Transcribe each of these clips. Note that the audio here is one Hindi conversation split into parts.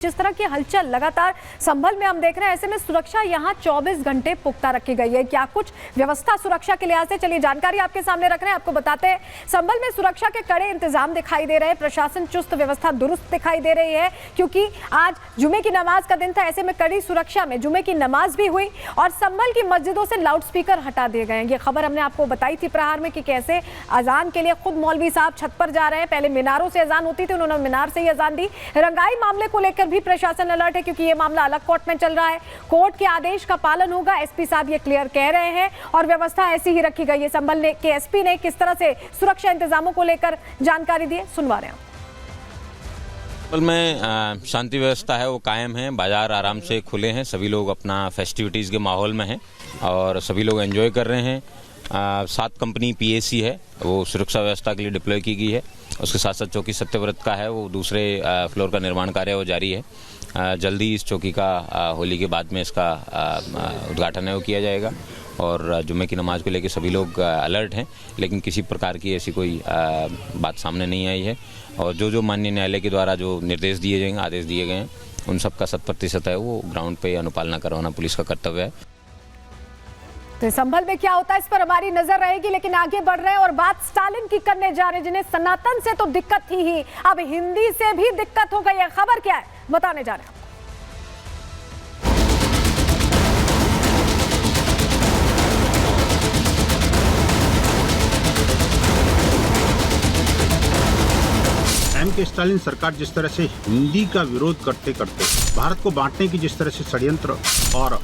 जिस तरह की हलचल लगातार संभल में हम देख रहे हैं, ऐसे में सुरक्षा यहां 24 घंटे पुख्ता रखी गई है। क्या कुछ व्यवस्था सुरक्षा के लिहाज से, चलिए जानकारी आपके सामने रख रहे हैं। आपको बताते हैं, संभल में सुरक्षा के कड़े इंतजाम दिखाई दे रहे हैं। प्रशासन चुस्त व्यवस्था दुरुस्त दिखाई दे रही है, क्योंकि आज जुमे की नमाज का दिन था। ऐसे में कड़ी सुरक्षा में जुमे की नमाज भी हुई और संभल की मस्जिदों से लाउडस्पीकर हटा दिए गए हैं। ये खबर हमने आपको बताई थी प्रहार में कि कैसे अजान के लिए खुद मौलवी साहब छत पर जा रहे हैं। पहले मीनारों से अजान होती थी, उन्होंने मीनार से ही अजान दी। रंगाई मामले को लेकर भी प्रशासन अलर्ट है, क्योंकि ये मामला अलग कोर्ट में चल रहा है। कोर्ट के आदेश का पालन होगा, एसपी साहब ये क्लियर कह रहे हैं, और व्यवस्था ऐसी ही रखी गई है। संभल के एसपी ने किस तरह से सुरक्षा इंतजामों को लेकर जानकारी दी, सुनवा रहे हैं। संभल में शांति व्यवस्था है वो कायम है। बाजार आराम से खुले हैं, सभी लोग अपना फेस्टिविटीज़ के माहौल में हैं और सभी लोग एंजॉय कर रहे हैं। 7 कंपनी पीएसी है, वो सुरक्षा व्यवस्था के लिए डिप्लॉय की गई है। उसके साथ साथ चौकी सत्यव्रत का है, वो दूसरे फ्लोर का निर्माण कार्य वो जारी है। जल्दी इस चौकी का होली के बाद में इसका उद्घाटन है वो किया जाएगा। और जुम्मे की नमाज को लेकर सभी लोग अलर्ट हैं, लेकिन किसी प्रकार की ऐसी कोई बात सामने नहीं आई है। और जो माननीय न्यायालय के द्वारा जो निर्देश दिए जाएंगे, आदेश दिए गए हैं, उन सब का 100% है वो ग्राउंड पे अनुपालना करवाना पुलिस का कर्तव्य है। तो संभल में क्या होता है इस पर हमारी नजर रहेगी, लेकिन आगे बढ़ रहे हैं और बात स्टालिन की करने जा रहे हैं, जिन्हें सनातन से तो दिक्कत थी ही, अब हिंदी से भी दिक्कत हो गई है। खबर क्या है बताने जा रहे हैं। के स्टालिन सरकार जिस तरह से हिंदी का विरोध करते करते भारत को बांटने की जिस तरह से षड्यंत्र और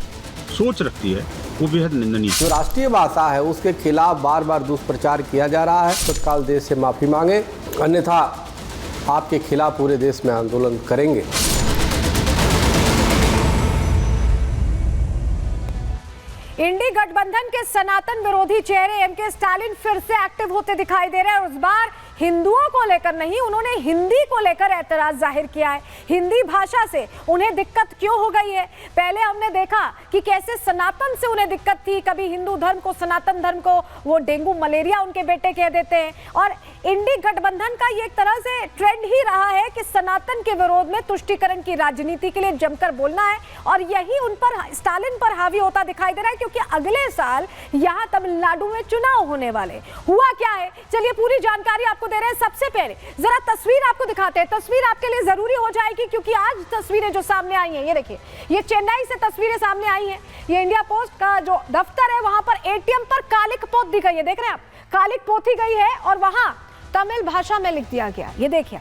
सोच रखती है, वो बेहद निंदनीय। जो राष्ट्रीय भाषा है उसके खिलाफ बार बार दुष्प्रचार किया जा रहा है। तत्काल देश से माफी मांगे, अन्यथा आपके खिलाफ पूरे देश में आंदोलन करेंगे। इंडी गठबंधन के सनातन विरोधी चेहरे एमके स्टालिन फिर से एक्टिव होते दिखाई दे रहे हैं। उस बार हिंदुओं को लेकर नहीं, उन्होंने हिंदी को लेकर एतराज जाहिर किया है। हिंदी भाषा से उन्हें दिक्कत क्यों हो गई है? पहले हमने देखा कि कैसे सनातन से उन्हें दिक्कत थी, कभी हिंदू धर्म को, सनातन धर्म को वो डेंगू मलेरिया उनके बेटे कह देते हैं। और इंडी गठबंधन का ये एक तरह से ट्रेंड ही रहा है कि सनातन के विरोध में तुष्टीकरण की राजनीति के लिए जमकर बोलना है, और यही उन पर, स्टालिन पर हावी होता दिखाई दे रहा है, क्योंकि अगले साल यहाँ तमिलनाडु में चुनाव होने वाले। हुआ क्या है, चलिए पूरी जानकारी आपको दे रहे हैं। सबसे पहले जरा तस्वीर आपको दिखाते हैं। तस्वीर आपके लिए जरूरी हो जाएगी, क्योंकि आज तस्वीरें जो सामने आई हैं, ये देखिए, ये चेन्नई से तस्वीरें सामने आई हैं। ये इंडिया पोस्ट का जो दफ्तर है, वहां पर एटीएम पर कालिक पोत दी गई है, देख रहे हैं आप, कालिक पोती गई है और वहां तमिल भाषा में लिख दिया गया। ये देखिए,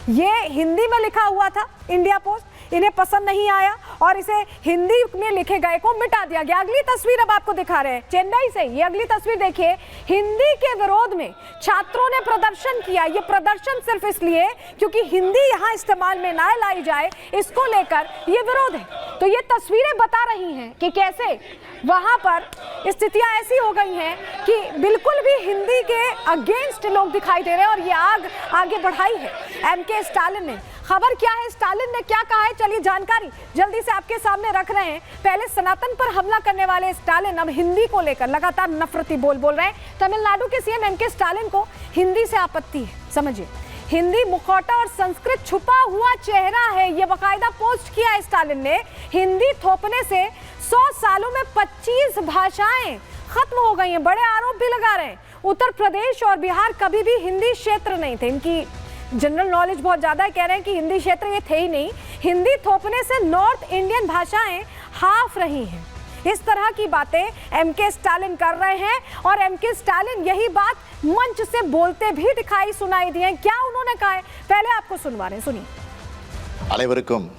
ये हिंदी में लिखा हुआ था इंडिया पोस्ट, इन्हें पसंद नहीं आया और इसे हिंदी में लिखे गए को मिटा दिया गया। अगली तस्वीर अब आपको दिखा रहे हैं चेन्नई से। ये अगली तस्वीर देखिए, हिंदी के विरोध में छात्रों ने प्रदर्शन किया। ये प्रदर्शन सिर्फ इसलिए क्योंकि हिंदी यहाँ इस्तेमाल में ना लाई जाए, इसको लेकर ये विरोध है। तो ये तस्वीरें बता रही हैं कि कैसे वहां पर स्थितियां ऐसी हो गई हैं कि बिल्कुल भी हिंदी के अगेंस्ट लोग दिखाई दे रहे हैं, और ये आग आगे बढ़ाई है एमके स्टालिन ने। खबर क्या है, स्टालिन ने क्या कहा है, चलिए जानकारी जल्दी से आपके सामने रख रहे हैं। पहले सनातन पर हमला करने वाले स्टालिन अब हिंदी को लेकर लगातार नफरती बोल रहे हैं। तमिलनाडु के सीएम एमके स्टालिन को हिंदी से आपत्ति है। समझिए, हिंदी मुखौटा और संस्कृत छुपा हुआ चेहरा है, ये बाकायदा पोस्ट किया है स्टालिन ने। हिंदी थोपने से 100 सालों में 25 भाषाएं खत्म हो गई हैं। बड़े आरोप भी लगा रहे हैं। उत्तर प्रदेश और बिहार कभी भी हिंदी क्षेत्र नहीं थे। इनकी जनरल नॉलेज बहुत ज्यादा है, कह रहे हैं कि हिंदी क्षेत्र ये थे ही नहीं। हिंदी थोपने से नॉर्थ इंडियन भाषाएं हाफ रही हैं। इस तरह की बातें एमके स्टालिन कर रहे हैं, और एमके स्टालिन यही बात मंच से बोलते भी दिखाई सुनाई दिए। क्या उन्होंने कहा है, पहले आपको सुनवा रहे हैं, सुनिए। अनेवरुक्कुम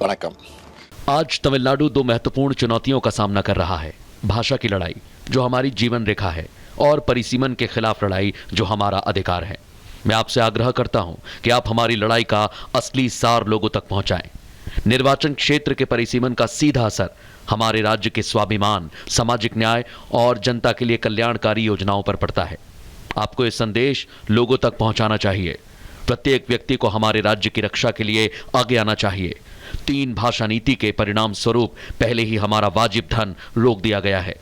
वणक्कम। आज तमिलनाडु 2 महत्वपूर्ण चुनौतियों का सामना कर रहा है। भाषा की लड़ाई, जो हमारी जीवन रेखा है, और परिसीमन के खिलाफ लड़ाई, जो हमारा अधिकार है। मैं आपसे आग्रह करता हूं कि आप हमारी लड़ाई का असली सार लोगों तक पहुंचाएं। निर्वाचन क्षेत्र के परिसीमन का सीधा असर हमारे राज्य के स्वाभिमान, सामाजिक न्याय और जनता के लिए कल्याणकारी योजनाओं पर पड़ता है। आपको ये संदेश लोगों तक पहुंचाना चाहिए। प्रत्येक व्यक्ति को हमारे राज्य की रक्षा के लिए आगे आना चाहिए। 3 भाषा नीति के परिणाम स्वरूप पहले ही हमारा वाजिब धन रोक दिया गया है।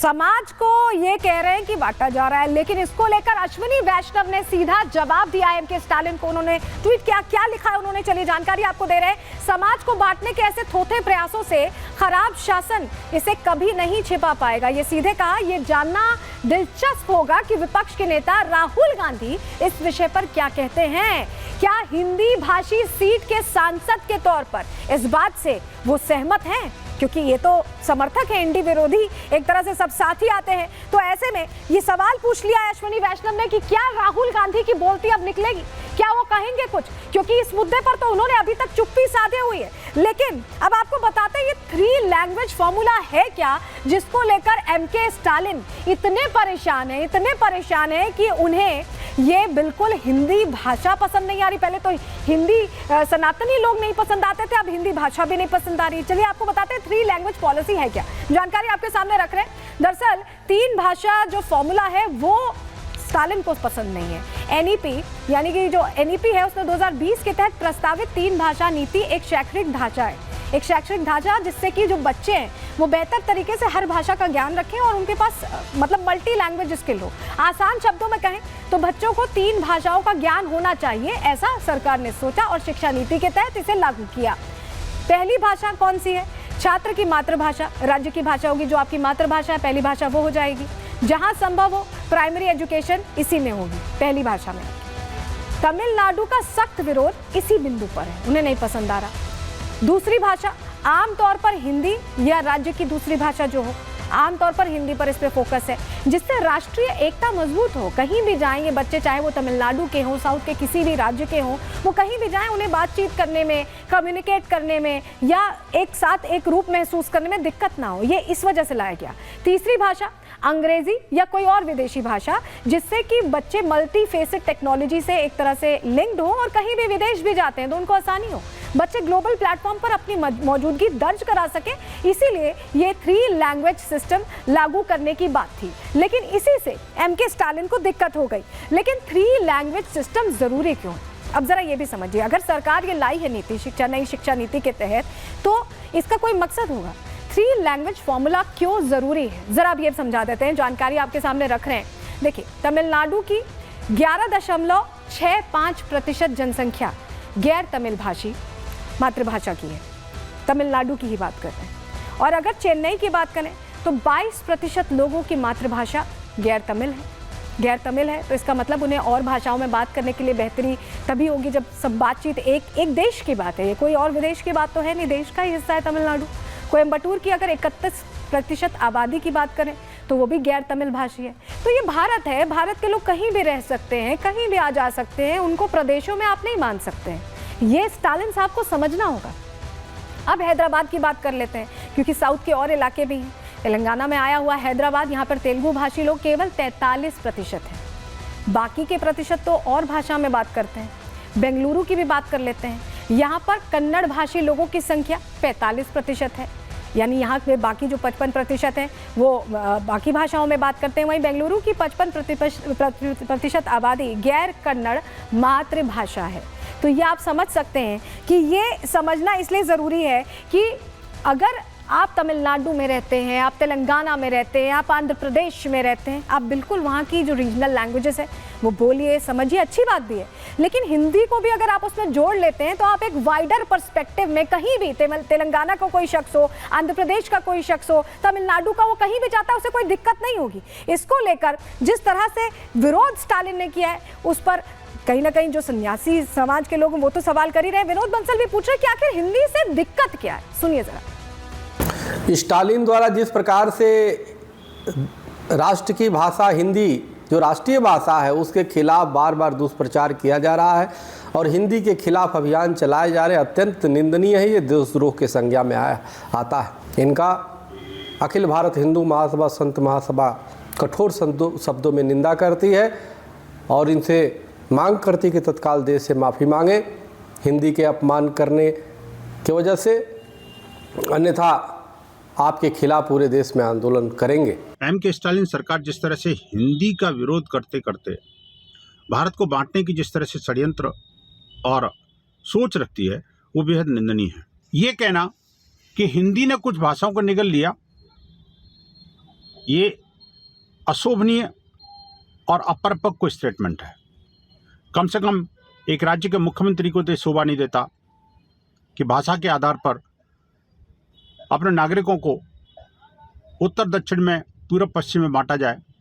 समाज को ये कह रहे हैं कि बांटा जा रहा है, लेकिन इसको लेकर अश्विनी वैष्णव ने सीधा जवाब दिया एम के स्टालिन को। उन्होंने ट्वीट किया, क्या लिखा है उन्होंने, चलिए जानकारी आपको दे रहे हैं। समाज को बांटने के ऐसे थोथे प्रयासों से खराब शासन इसे कभी नहीं छिपा पाएगा। ये सीधे कहा, ये जानना दिलचस्प होगा कि विपक्ष के नेता राहुल गांधी इस विषय पर क्या कहते हैं। क्या हिंदी भाषी सीट के सांसद के तौर पर इस बात से वो सहमत हैं? क्योंकि ये तो समर्थक है, इंडी विरोधी एक तरह से सब साथ ही आते हैं। तो ऐसे में ये सवाल पूछ लिया है अश्विनी वैष्णव ने कि क्या राहुल गांधी की बोलती अब निकलेगी, क्या वो कहेंगे कुछ, क्योंकि इस मुद्दे पर तो उन्होंने अभी तक चुप्पी साधे हुई है। लेकिन अब आपको बताते हैं ये 3 लैंग्वेज फॉर्मूला है क्या, जिसको लेकर एम के स्टालिन इतने परेशान है कि उन्हें ये बिल्कुल हिंदी भाषा पसंद नहीं आ रही। पहले तो हिंदी सनातनी लोग नहीं पसंद आते थे, अब हिंदी भाषा भी नहीं पसंद आ रही। चलिए आपको बताते हैं 3 लैंग्वेज पॉलिसी है क्या, जानकारी आपके सामने रख रहे हैं। दरअसल 3 भाषा जो फॉर्मूला है वो स्टालिन को पसंद नहीं है। एनईपी यानी कि जो एनईपी है उसमें 2020 के तहत प्रस्तावित 3 भाषा नीति एक शैक्षणिक ढांचा है, एक शैक्षणिक ढांचा जिससे कि जो बच्चे हैं वो बेहतर तरीके से हर भाषा का ज्ञान रखें और उनके पास मतलब मल्टी लैंग्वेज स्किल हो। आसान शब्दों में कहें तो बच्चों को 3 भाषाओं का ज्ञान होना चाहिए, ऐसा सरकार ने सोचा और शिक्षा नीति के तहत इसे लागू किया। पहली भाषा कौन सी है? छात्र की मातृभाषा, राज्य की भाषा होगी, जो आपकी मातृभाषा है पहली भाषा वो हो जाएगी। जहां संभव हो प्राइमरी एजुकेशन इसी में होगी, पहली भाषा में। तमिलनाडु का सख्त विरोध इसी बिंदु पर है, उन्हें नहीं पसंद आ रहा। दूसरी भाषा आमतौर पर हिंदी या राज्य की दूसरी भाषा जो हो, आमतौर पर हिंदी पर इस पे फोकस है, जिससे राष्ट्रीय एकता मजबूत हो। कहीं भी जाएंगे बच्चे, चाहे वो तमिलनाडु के हों, साउथ के किसी भी राज्य के हों, वो कहीं भी जाएं उन्हें बातचीत करने में, कम्युनिकेट करने में या एक साथ एक रूप महसूस करने में दिक्कत ना हो, ये इस वजह से लाया गया। तीसरी भाषा अंग्रेजी या कोई और विदेशी भाषा, जिससे कि बच्चे मल्टी फेसेट टेक्नोलॉजी से एक तरह से लिंक्ड हो और कहीं भी विदेश भी जाते हैं तो उनको आसानी हो, बच्चे ग्लोबल प्लेटफॉर्म पर अपनी मौजूदगी दर्ज करा सके। इसीलिए ये 3 लैंग्वेज सिस्टम लागू करने की बात थी, लेकिन इसी से एम के स्टालिन को दिक्कत हो गई। लेकिन 3 लैंग्वेज सिस्टम जरूरी क्यों? अब जरा ये भी समझिए, अगर सरकार ये लाई है नीति नई शिक्षा नीति के तहत तो इसका कोई मकसद होगा। 3 लैंग्वेज फॉर्मूला क्यों जरूरी है, जरा अब ये समझा देते हैं, जानकारी आपके सामने रख रहे हैं। देखिए, तमिलनाडु की 11.65% जनसंख्या गैर तमिल भाषी मातृभाषा की है, तमिलनाडु की ही बात करते हैं। और अगर चेन्नई की बात करें तो 22% लोगों की मातृभाषा गैर तमिल है। तो इसका मतलब उन्हें और भाषाओं में बात करने के लिए बेहतरी तभी होगी जब सब बातचीत एक देश की बात है, ये कोई और विदेश की बात तो है नहीं, देश का ही हिस्सा है तमिलनाडु। कोयम्बटूर की अगर 31% आबादी की बात करें तो वो भी गैर तमिल भाषी है। तो ये भारत है, भारत के लोग कहीं भी रह सकते हैं, कहीं भी आ जा सकते हैं, उनको प्रदेशों में आप नहीं मान सकते हैं, ये स्टालिन साहब को समझना होगा। अब हैदराबाद की बात कर लेते हैं, क्योंकि साउथ के और इलाके भी हैं। तेलंगाना में आया हुआ हैदराबाद, यहाँ पर तेलुगु भाषी लोग केवल 43% हैं, बाकी के प्रतिशत तो और भाषा में बात करते हैं। बेंगलुरु की भी बात कर लेते हैं, यहाँ पर कन्नड़ भाषी लोगों की संख्या 45% है, यानी यहाँ के बाकी जो 55% हैं वो बाकी भाषाओं में बात करते हैं। वहीं बेंगलुरु की 55% आबादी गैर कन्नड़ मातृभाषा है। तो ये आप समझ सकते हैं कि ये समझना इसलिए ज़रूरी है कि अगर आप तमिलनाडु में रहते हैं, आप तेलंगाना में रहते हैं, आप आंध्र प्रदेश में रहते हैं, आप बिल्कुल वहाँ की जो रीजनल लैंग्वेजेस है वो बोलिए, समझिए, अच्छी बात भी है। लेकिन हिंदी को भी अगर आप उसमें जोड़ लेते हैं तो आप एक वाइडर पर्सपेक्टिव में कहीं भी तेलंगाना का कोई शख्स हो, आंध्र प्रदेश का कोई शख्स हो, तमिलनाडु का, वो कहीं भी जाता है उसे कोई दिक्कत नहीं होगी। इसको लेकर जिस तरह से विरोध स्टालिन ने किया है उस पर कहीं ना कहीं जो सन्यासी समाज के लोग वो तो सवाल कर ही रहे हैं। विनोद बंसल भी पूछ रहे हैं कि आखिर हिंदी से दिक्कत क्या है, सुनिए जरा। स्टालिन द्वारा जिस प्रकार से राष्ट्र की भाषा हिंदी जो राष्ट्रीय भाषा है उसके खिलाफ बार बार दुष्प्रचार किया जा रहा है और हिंदी के खिलाफ अभियान चलाए जा रहे हैं, अत्यंत निंदनीय है। ये देशद्रोह के संज्ञा में आता है। इनका अखिल भारत हिंदू महासभा संत महासभा कठोर शब्दों में निंदा करती है और इनसे मांग करती कि तत्काल देश से माफ़ी मांगे हिंदी के अपमान करने की वजह से, अन्यथा आपके खिलाफ पूरे देश में आंदोलन करेंगे। एम के स्टालिन सरकार जिस तरह से हिंदी का विरोध करते करते भारत को बांटने की जिस तरह से षड्यंत्र और सोच रखती है वो बेहद निंदनीय है। ये कहना कि हिंदी ने कुछ भाषाओं को निगल लिया, ये अशोभनीय और अपरिपक्व स्टेटमेंट है। कम से कम एक राज्य के मुख्यमंत्री को तो शोभा नहीं देता कि भाषा के आधार पर अपने नागरिकों को उत्तर दक्षिण में, पूर्व पश्चिम में बांटा जाए।